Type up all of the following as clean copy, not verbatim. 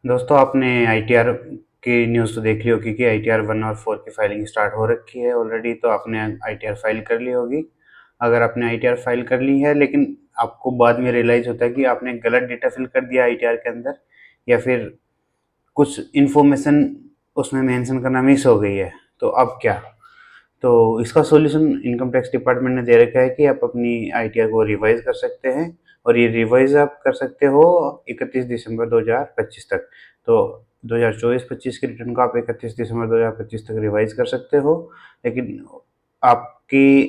दोस्तों आपने आईटीआर की न्यूज़ तो देख ली होगी कि आईटीआर 1 और 4 की फाइलिंग स्टार्ट हो रखी है ऑलरेडी। तो आपने आईटीआर फाइल कर ली होगी। अगर आपने आईटीआर फाइल कर ली है लेकिन आपको बाद में रियलाइज़ होता है कि आपने गलत डेटा फिल कर दिया आईटीआर के अंदर, या फिर कुछ इन्फॉर्मेशन उसमें मेंशन करना मिस हो गई है, तो अब क्या? तो इसका सॉल्यूशन इनकम टैक्स डिपार्टमेंट ने दे रखा है कि आप अपनी आईटीआर को रिवाइज कर सकते हैं, और ये रिवाइज आप कर सकते हो 31 दिसंबर 2025 तक। तो 2024-25 के रिटर्न को आप 31 दिसंबर 2025 तक रिवाइज कर सकते हो। लेकिन आपकी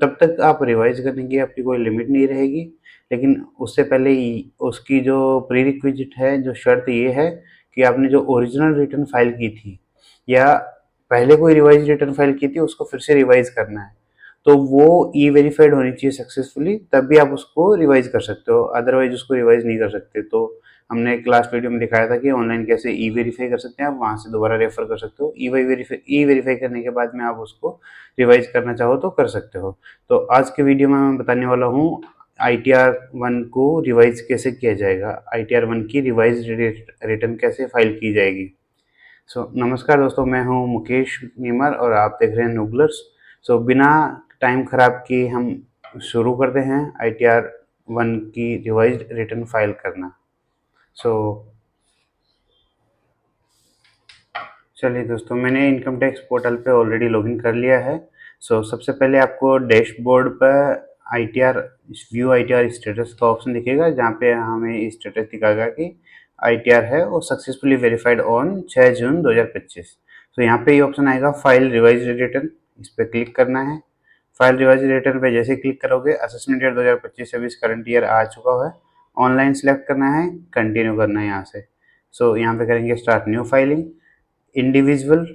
तब तक आप रिवाइज करने की आपकी कोई लिमिट नहीं रहेगी। लेकिन उससे पहले ही उसकी जो प्रीरिक्विजिट है, जो शर्त ये है कि आपने जो ओरिजिनल रिटर्न फाइल की थी या पहले कोई रिवाइज रिटर्न फाइल की थी उसको फिर से रिवाइज करना है, तो वो ई वेरीफाइड होनी चाहिए सक्सेसफुली, तब भी आप उसको रिवाइज कर सकते हो। अदरवाइज उसको रिवाइज नहीं कर सकते। तो हमने एक लास्ट वीडियो में दिखाया था कि ऑनलाइन कैसे ई वेरीफाई कर सकते हैं, आप वहाँ से दोबारा रेफर कर सकते हो। ई वेरीफाई करने के बाद में आप उसको रिवाइज करना चाहो तो कर सकते हो। तो आज के वीडियो में मैं बताने वाला हूँ ITR-1 को रिवाइज कैसे किया जाएगा, ITR-1 की रिवाइज रिटर्न कैसे फाइल की जाएगी। नमस्कार दोस्तों, मैं हूं मुकेश नीमर और आप देख रहे हैं नूगलर्स। बिना टाइम खराब किए हम शुरू करते हैं ITR-1 की रिवाइज्ड रिटर्न फाइल करना। सो चलिए दोस्तों, मैंने इनकम टैक्स पोर्टल पे ऑलरेडी लॉगिन कर लिया है। सबसे पहले आपको डैशबोर्ड पर ITR व्यू ITR स्टेटस का ऑप्शन दिखेगा, जहाँ पे हमें स्टेटस दिखाएगा कि ITR है वो सक्सेसफुली वेरीफाइड ऑन 6 जून 2025। यहाँ पे ये ऑप्शन आएगा फाइल रिवाइज रिटर्न, इस पर क्लिक करना है। फाइल रिवाइज रिटर्न पे जैसे क्लिक करोगे असेसमेंट ईयर 2025-26 करंट ईयर आ चुका है। ऑनलाइन सेलेक्ट करना है, कंटिन्यू करना है यहाँ से। यहाँ पे करेंगे start new filing, individual.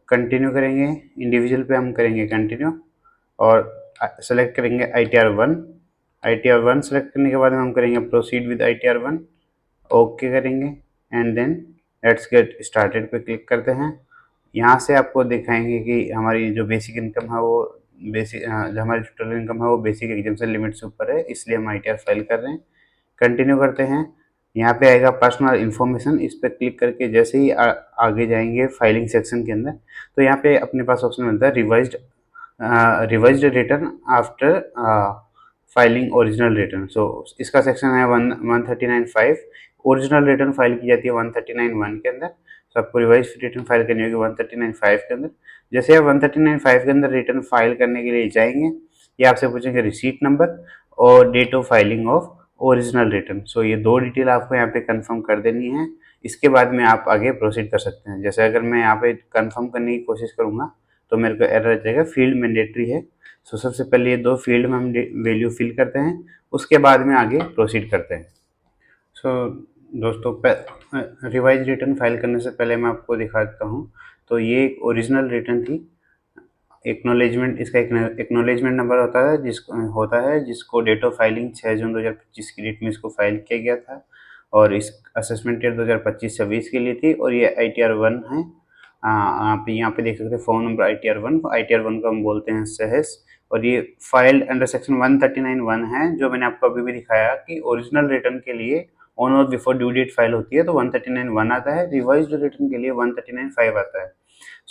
Continue करेंगे, इंडिविजुअल पे हम करेंगे कंटिन्यू और सेलेक्ट करेंगे ITR-1। ITR-1 सेलेक्ट करने के बाद हम करेंगे प्रोसीड विद ITR-1, ओके करेंगे and then let's get started पे क्लिक करते हैं। यहाँ से आपको दिखाएंगे कि हमारी जो बेसिक इनकम है वो जो हमारी टोटल इनकम है वो बेसिक एग्जाम्पशन लिमिट से ऊपर है, इसलिए हम ITR फाइल कर रहे हैं। कंटिन्यू करते हैं। यहाँ पे आएगा पर्सनल इन्फॉर्मेशन, इस पर क्लिक करके जैसे ही आगे जाएंगे फाइलिंग सेक्शन के अंदर, तो यहाँ पे अपने पास ऑप्शन मिलता है revised return after filing original return. इसका सेक्शन है 139(5). ओरिजिनल रिटर्न फाइल की जाती है 139(1) के अंदर। आपको रिवाइज रिटर्न फाइल करनी होगी 139(5) के अंदर। जैसे आप 139(5) के अंदर रिटर्न फाइल करने के लिए जाएंगे, ये आपसे पूछेंगे रिसीट नंबर और date of filing of original return. ये दो डिटेल आपको यहाँ पे कंफर्म कर देनी है। इसके बाद में आप आगे प्रोसीड कर सकते हैं। जैसे अगर मैं यहाँ पे कंफर्म करने की कोशिश करूँगा तो मेरे को एरर आ जाएगा, फील्ड मैंडेटरी है। सबसे पहले ये दो फील्ड में हम वैल्यू फिल करते हैं, उसके बाद में आगे प्रोसीड करते हैं। दोस्तों, रिवाइज रिटर्न फाइल करने से पहले मैं आपको दिखा देता हूँ। तो ये एक ओरिजिनल रिटर्न थी। एक्नॉलेजमेंट, इसका एक्नॉलेजमेंट नंबर होता है जिसको डेट ऑफ फाइलिंग 6 जून 2025 की डेट में इसको फाइल किया गया था, और इस असेसमेंट ईयर 2025-26 के लिए थी, और ये ITR-1 है। आप यहाँ पे देख सकते हैं फ़ोन नंबर ITR-1 को हम बोलते हैं सहस, और ये फाइल्ड अंडर सेक्शन 139(1) है, जो मैंने आपको अभी भी दिखाया कि ओरिजिनल रिटर्न के लिए ऑन और बिफोर ड्यू डेट फाइल होती है तो 139(1) आता है, रिवाइज्ड रिटर्न के लिए 139(5) आता है।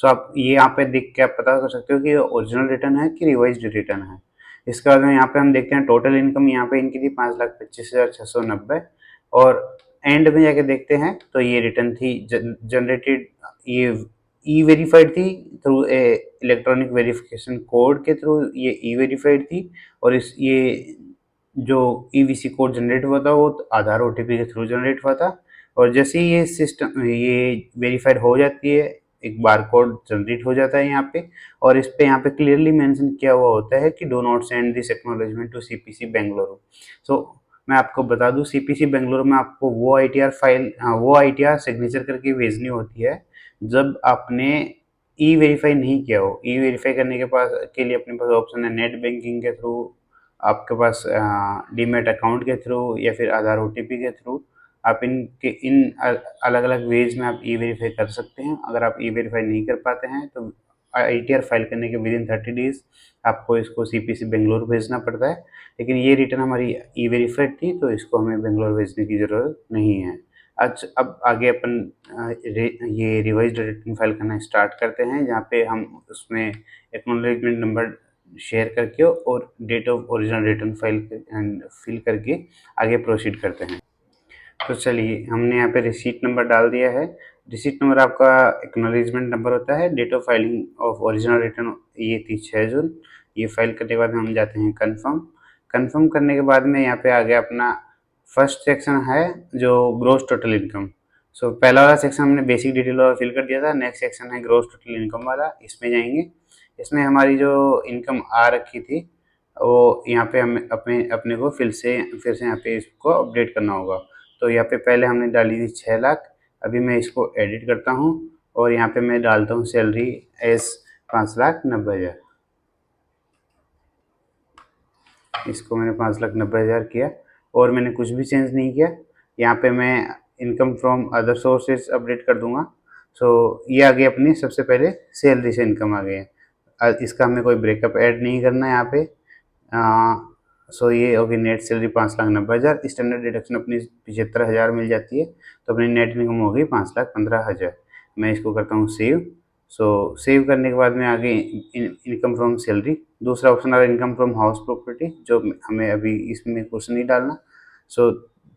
आप ये यहाँ पे देख के आप पता कर सकते हो कि ओरिजिनल रिटर्न है कि रिवाइज्ड रिटर्न है। इसके बाद में यहाँ पे हम देखते हैं टोटल इनकम यहाँ पे इनकी थी 5,25,690, और एंड में जाके देखते हैं तो ये रिटर्न थी जनरेटेड, ये ई वेरीफाइड थी थ्रू इलेक्ट्रॉनिक वेरिफिकेशन कोड के थ्रू, ये ई वेरीफाइड थी। और ये जो EVC कोड जनरेट हुआ था वो आधार OTP के थ्रू जनरेट हुआ था। और जैसे ही ये वेरीफाइड हो जाती है, एक बार कोड जनरेट हो जाता है यहाँ पे, और इस पे यहाँ पे क्लियरली मेंशन किया हुआ होता है कि do not send this acknowledgement to CPC Bengaluru. मैं आपको बता दूं, CPC बेंगलुरु में आपको वो ITR सिग्नेचर करके भेजनी होती है जब आपने ई वेरीफाई नहीं किया हो। ई वेरीफाई करने के लिए अपने पास ऑप्शन है नेट बैंकिंग के थ्रू, आपके पास डीमेट अकाउंट के थ्रू, या फिर आधार OTP के थ्रू। आप इन अलग अलग वेज में आप ई वेरीफाई कर सकते हैं। अगर आप ई वेरीफाई नहीं कर पाते हैं तो ITR फाइल करने के विदिन 30 डेज आपको इसको CPC बेंगलुरु भेजना पड़ता है। लेकिन ये रिटर्न हमारी ई वेरीफाइड थी तो इसको हमें बेंगलुरु भेजने की ज़रूरत नहीं है। अब आगे अपन ये रिवाइज्ड रिटर्न फाइल करना स्टार्ट करते हैं, जहाँ पे हम उसमें एक्नॉलेजमेंट नंबर शेयर करके और date of original return file fill करके आगे प्रोसीड करते हैं। तो चलिए, हमने यहाँ पे रिसीट नंबर डाल दिया है। रिसीट नंबर आपका एक्नॉलेजमेंट नंबर होता है। Date of filing of original return ये थी 6 जून। ये फाइल करने के बाद हम जाते हैं कन्फर्म। कन्फर्म करने के बाद में यहाँ पे आ गया अपना फर्स्ट सेक्शन है जो ग्रोस टोटल इनकम। सो पहला वाला सेक्शन हमने बेसिक डिटेल वाला फिल कर दिया था। नेक्स्ट सेक्शन है ग्रोस टोटल इनकम वाला, इसमें जाएंगे। इसमें हमारी जो इनकम आ रखी थी वो यहाँ पे हमें अपने को फिर से यहाँ पे इसको अपडेट करना होगा। तो यहाँ पे पहले हमने डाली थी 6 लाख। अभी मैं इसको एडिट करता हूँ और यहाँ पे मैं डालता हूँ सैलरी एज 5,90,000। इसको मैंने 5,90,000 किया और मैंने कुछ भी चेंज नहीं किया। यहाँ पे मैं income from other sources update कर दूंगा। सो ये आ गई अपनी सबसे पहले सैलरी से इनकम आ गई है। इसका हमें कोई ब्रेकअप ऐड नहीं करना है यहाँ पे। सो ये होगी नेट सैलरी 5,90,000। स्टैंडर्ड डिडक्शन अपनी 75,000 मिल जाती है, तो अपनी नेट इनकम होगी 5,15,000। मैं इसको करता हूँ सेव। सो सेव करने के बाद में आगे इनकम फ्रॉम सैलरी दूसरा ऑप्शन आ रहा है इनकम फ्रॉम हाउस प्रॉपर्टी, जो हमें अभी इसमें कुछ नहीं डालना। सो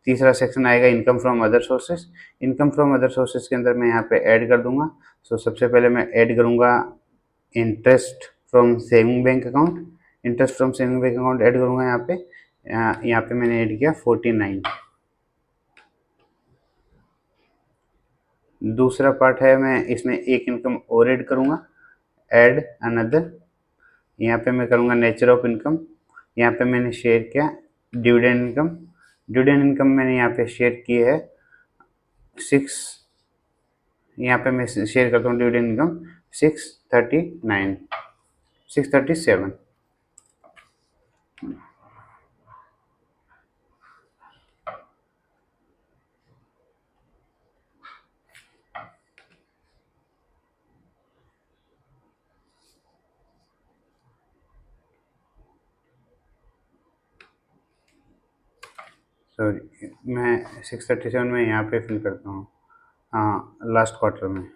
तीसरा सेक्शन आएगा income from other sources. Income from other sources के अंदर मैं यहाँ पे ऐड कर दूंगा। सो सबसे पहले मैं ऐड करूँगा interest from saving bank account. Interest from saving bank account add करूँगा यहाँ पे मैंने ऐड किया 49। दूसरा पार्ट है मैं इसमें एक इनकम और ऐड करूँगा, ऐड अनदर। यहाँ पे मैं करूँगा नेचर ऑफ इनकम। यहाँ पे मैंने शेयर किया डिविडेंड इनकम। डिविडेंड इनकम मैंने यहाँ पे शेयर की है 6। यहाँ पे मैं शेयर करता हूँ डिविडेंड इनकम 637। सॉरी, मैं 637 में यहाँ पे फिल करता हूँ, हाँ लास्ट क्वार्टर में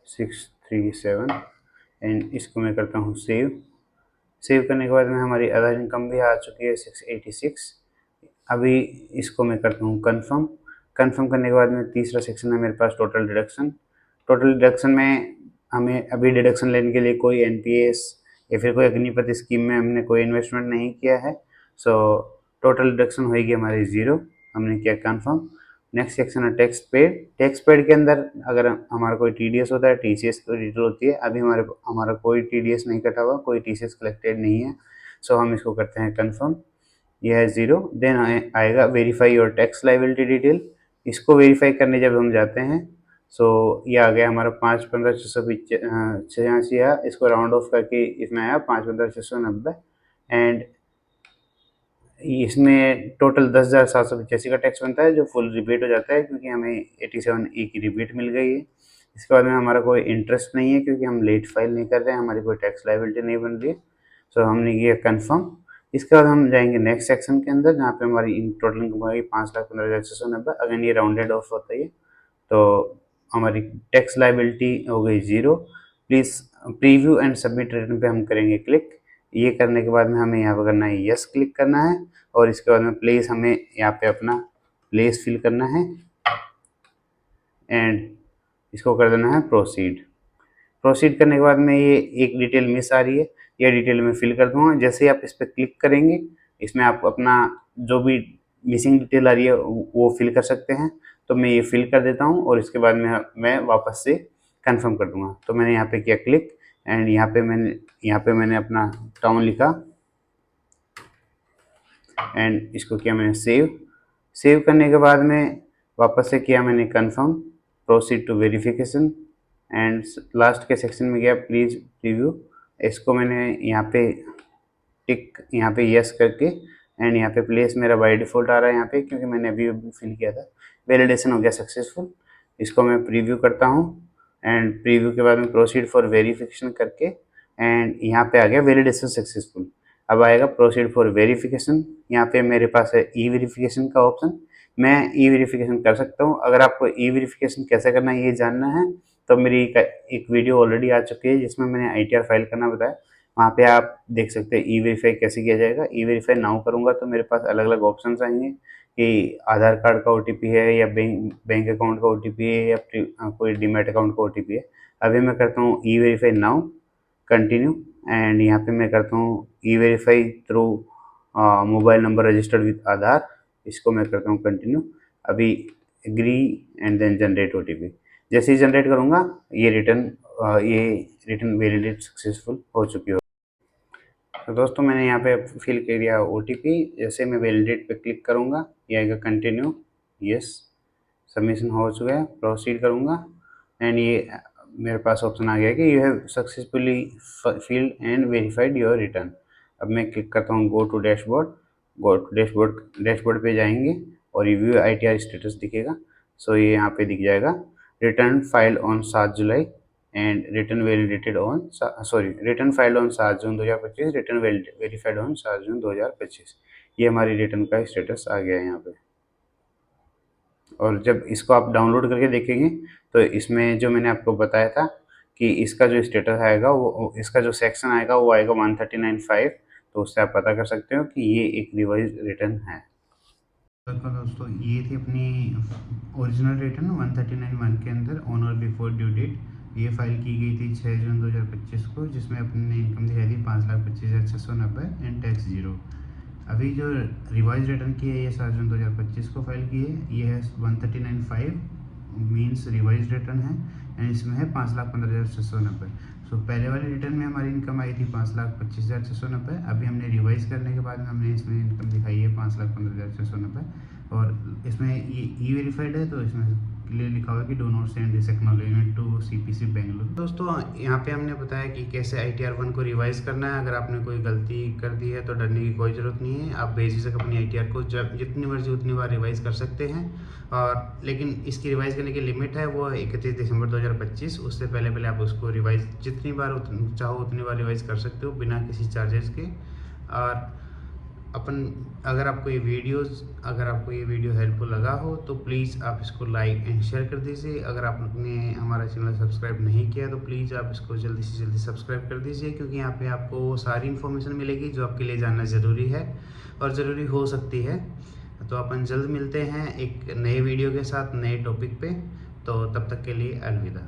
637 एंड इसको मैं करता हूँ सेव। सेव करने के बाद में हमारी अदर इनकम भी आ चुकी है 686। अभी इसको मैं करता हूँ कन्फर्म। कन्फर्म करने के बाद में तीसरा सेक्शन है मेरे पास टोटल डिडक्शन। टोटल डिडक्शन में हमें अभी डिडक्शन लेने के लिए कोई एनपीएस या फिर कोई अग्निपथ स्कीम में हमने कोई इन्वेस्टमेंट नहीं किया है। सो टोटल डिडक्शन होगी हमारी 0। हमने किया कन्फर्म। नेक्स्ट सेक्शन है टैक्स पेड। टैक्स पेड के अंदर अगर हमारा कोई टीडीएस होता है, टीसीएस की डिटेल होती है। अभी हमारा कोई टीडीएस नहीं कटा हुआ, कोई टीसीएस कलेक्टेड नहीं है। सो हम इसको करते हैं कन्फर्म। यह है 0। देन आएगा verify your tax liability detail. इसको वेरीफाई करने जब हम जाते हैं सो ये आ गया हमारा 5,15,686 है। इसको राउंड ऑफ करके इसमें आया 5,15,690 एंड इसमें टोटल 10,785 का टैक्स बनता है, जो फुल रिबेट हो जाता है क्योंकि हमें 87A की रिबेट मिल गई है। इसके बाद में हमारा कोई इंटरेस्ट नहीं है क्योंकि हम लेट फाइल नहीं कर रहे हैं, हमारी कोई टैक्स लाइबिलिटी नहीं बन रही है। सो हमने किया कन्फर्म। इसके बाद हम जाएंगे नेक्स्ट सेक्शन के अंदर, जहाँ पे हमारी टोटल इनकम आएगी 5,15,690। अगेन ये राउंडेड ऑफ होता है, तो हमारी टैक्स लाइबिलिटी हो गई 0। Please preview and submit return पे हम करेंगे क्लिक। ये करने के बाद में हमें यहाँ पर करना है यस क्लिक करना है और इसके बाद में प्लेस हमें यहाँ पे अपना प्लेस फिल करना है एंड इसको कर देना है प्रोसीड। प्रोसीड करने के बाद में ये एक डिटेल मिस आ रही है, ये डिटेल मैं फिल कर दूंगा। जैसे ही आप इस पर क्लिक करेंगे इसमें आप अपना जो भी मिसिंग डिटेल आ रही है वो फिल कर सकते हैं। तो मैं ये फिल कर देता हूँ और इसके बाद में मैं वापस से कंफर्म कर दूंगा। तो मैंने यहाँ पे किया क्लिक एंड यहाँ पे मैंने अपना टाउन लिखा एंड इसको किया मैंने सेव करने के बाद में वापस से किया मैंने confirm, proceed to verification and last के सेक्शन में गया प्लीज़ प्रीव्यू। इसको मैंने यहाँ पे टिक यहाँ पे यस करके एंड यहाँ पे प्लेस मेरा बाय डिफ़ॉल्ट आ रहा है यहाँ पे क्योंकि मैंने अभी फिल किया था। वैलिडेशन हो गया सक्सेसफुल। इसको मैं प्रीव्यू करता हूँ एंड प्रीव्यू के बाद में प्रोसीड फॉर वेरिफिकेशन करके एंड यहाँ पे आ गया वैलिडेशन सक्सेसफुल। अब आएगा प्रोसीड फॉर वेरिफिकेशन। यहाँ पे मेरे पास है ई वेरिफिकेशन का ऑप्शन। मैं ई वेरिफिकेशन कर सकता हूँ। अगर आपको ई वेरिफिकेशन कैसे करना है ये जानना है तो मेरी एक वीडियो ऑलरेडी आ चुकी है जिसमें मैंने ITR फाइल करना बताया। वहाँ पे आप देख सकते हैं ई वेरीफाई कैसे किया जाएगा। ई वेरीफाई नाउ करूँगा तो मेरे पास अलग अलग ऑप्शन आएंगे कि आधार कार्ड का OTP है या बैंक अकाउंट का OTP है या कोई डीमैट अकाउंट का OTP है। अभी मैं करता हूँ e verify now, continue, and यहाँ पे मैं करता हूँ e verify through mobile number registered with Aadhaar. इसको मैं करता हूँ कंटिन्यू। अभी agree and then generate OTP। जैसे ही जनरेट करूँगा ये रिटर्न वैलिडेट सक्सेसफुल हो चुकी हो। तो दोस्तों मैंने यहाँ पे फिल कर दिया OTP। जैसे मैं वैलिडेट पे क्लिक करूँगा ये आएगा कंटिन्यू, यस, सबमिशन हो चुका है, प्रोसीड करूँगा एंड ये मेरे पास ऑप्शन आ गया कि you have successfully filled and verified your return. अब मैं क्लिक करता हूँ गो टू डैशबोर्ड। डैशबोर्ड पे जाएंगे और रिव्यू ITR स्टेटस दिखेगा। सो ये यहाँ पे दिख जाएगा return file on 7 July and return validated on return filed on 7 June 2025, return verified on 7 जून 2025। ये हमारी रिटर्न का स्टेटस आ गया है यहाँ पे। और जब इसको आप डाउनलोड करके देखेंगे तो इसमें जो मैंने आपको बताया था कि इसका जो स्टेटस आएगा वो इसका जो सेक्शन आएगा वो आएगा 139.5। तो उससे आप पता कर सकते हो कि ये एक रिवाइज रिटर्न है। तो दोस्तों ये थी अपनी ओरिजिनल रिटर्न 139.1 के अंदर ऑन और बिफोर ड्यू डेट। ये फाइल की गई थी 6 जून 2025 को, जिसमें अपने इनकम दिखाई थी 5,25,690 एंड टैक्स 0। अभी जो रिवाइज रिटर्न की है ये 7 जून 2025 को फाइल की है। ये है 139.5 मीन्स रिवाइज रिटर्न है एंड इसमें है 5,15,690। सो पहले वाले रिटर्न में हमारी इनकम आई थी 5,25,690। अभी हमने रिवाइज करने के बाद हमने इसमें इनकम दिखाई है 5,15,690 और इसमें ये ई वेरीफाइड है तो इसमें क्लियर लिखा हुआ है कि do not send this acknowledgement to CPC Bengaluru. दोस्तों यहाँ पे हमने बताया कि कैसे ITR 1 को रिवाइज करना है। अगर आपने कोई गलती कर दी है तो डरने की कोई ज़रूरत नहीं है। आप बेझिझक अपनी ITR को जितनी मर्जी उतनी बार रिवाइज कर सकते हैं। और लेकिन इसकी रिवाइज करने की लिमिट है वो 31 दिसंबर 2025। उससे पहले आप उसको रिवाइज जितनी बार चाहो उतनी बार रिवाइज कर सकते हो बिना किसी चार्जेस के। और अगर आपको ये वीडियो हेल्पफुल लगा हो तो प्लीज़ आप इसको लाइक एंड शेयर कर दीजिए। अगर आपने हमारा चैनल सब्सक्राइब नहीं किया तो प्लीज़ आप इसको जल्दी से जल्दी सब्सक्राइब कर दीजिए, क्योंकि यहाँ पे आपको वो सारी इन्फॉर्मेशन मिलेगी जो आपके लिए जानना ज़रूरी है और ज़रूरी हो सकती है। तो अपन जल्द मिलते हैं एक नए वीडियो के साथ नए टॉपिक पे। तो तब तक के लिए अलविदा।